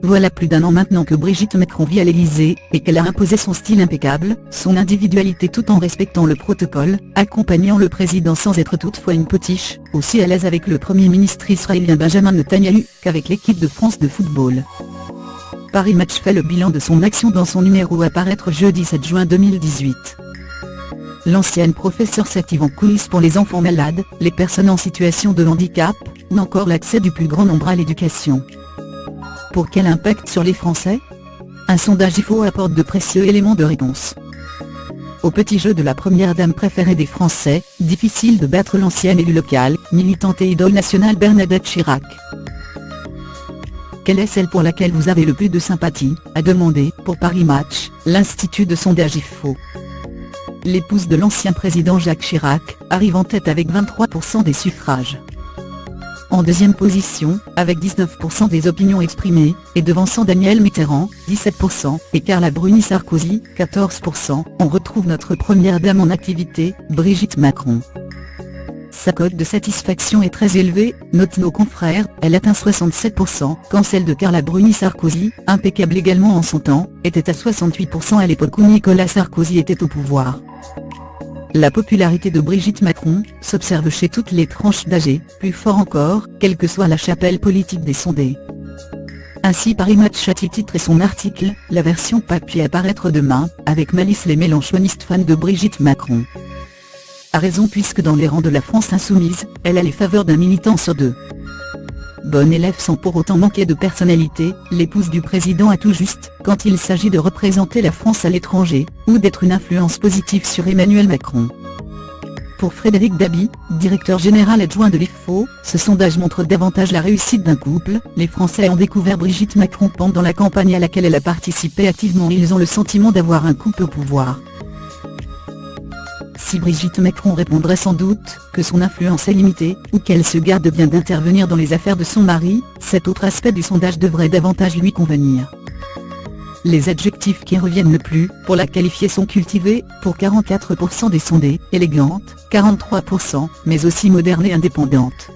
Voilà plus d'un an maintenant que Brigitte Macron vit à l'Élysée, et qu'elle a imposé son style impeccable, son individualité tout en respectant le protocole, accompagnant le président sans être toutefois une potiche, aussi à l'aise avec le Premier ministre israélien Benjamin Netanyahou, qu'avec l'équipe de France de football. Paris Match fait le bilan de son action dans son numéro à paraître jeudi 7 juin 2018. L'ancienne professeure s'active en coulisses pour les enfants malades, les personnes en situation de handicap, ou encore l'accès du plus grand nombre à l'éducation. Pour quel impact sur les Français? Un sondage IFO apporte de précieux éléments de réponse. Au petit jeu de la première dame préférée des Français, difficile de battre l'ancienne élue locale, militante et idole nationale Bernadette Chirac. Quelle est celle pour laquelle vous avez le plus de sympathie, a demandé, pour Paris Match, l'institut de sondage IFO. L'épouse de l'ancien président Jacques Chirac, arrive en tête avec 23% des suffrages. En deuxième position, avec 19% des opinions exprimées, et devançant Daniel Mitterrand, 17%, et Carla Bruni Sarkozy, 14%, on retrouve notre première dame en activité, Brigitte Macron. Sa cote de satisfaction est très élevée, notent nos confrères, elle atteint 67%, quand celle de Carla Bruni Sarkozy, impeccable également en son temps, était à 68% à l'époque où Nicolas Sarkozy était au pouvoir. La popularité de Brigitte Macron s'observe chez toutes les tranches d'âge, plus fort encore, quelle que soit la chapelle politique des sondés. Ainsi Paris Match a-t-il titré son article, la version papier à paraître demain, avec malice les mélenchonistes fans de Brigitte Macron. A raison puisque dans les rangs de la France insoumise, elle a les faveurs d'un militant sur deux. Bonne élève sans pour autant manquer de personnalité, l'épouse du président a tout juste, quand il s'agit de représenter la France à l'étranger, ou d'être une influence positive sur Emmanuel Macron. Pour Frédéric Dabi, directeur général adjoint de l'IFO, ce sondage montre davantage la réussite d'un couple. Les Français ont découvert Brigitte Macron pendant la campagne à laquelle elle a participé activement et ils ont le sentiment d'avoir un couple au pouvoir. Si Brigitte Macron répondrait sans doute que son influence est limitée, ou qu'elle se garde bien d'intervenir dans les affaires de son mari, cet autre aspect du sondage devrait davantage lui convenir. Les adjectifs qui reviennent le plus, pour la qualifier sont cultivés, pour 44% des sondés, élégante, 43%, mais aussi moderne et indépendante.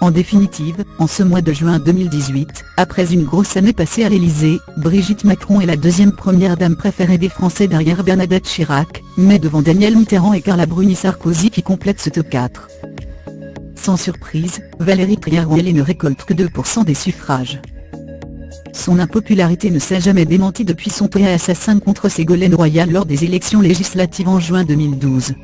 En définitive, en ce mois de juin 2018, après une grosse année passée à l'Élysée, Brigitte Macron est la deuxième première dame préférée des Français derrière Bernadette Chirac, mais devant Daniel Mitterrand et Carla Bruni Sarkozy qui complètent ce top 4. Sans surprise, Valérie Trierweiler ne récolte que 2% des suffrages. Son impopularité ne s'est jamais démentie depuis son tollé assassin contre Ségolène Royal lors des élections législatives en juin 2012.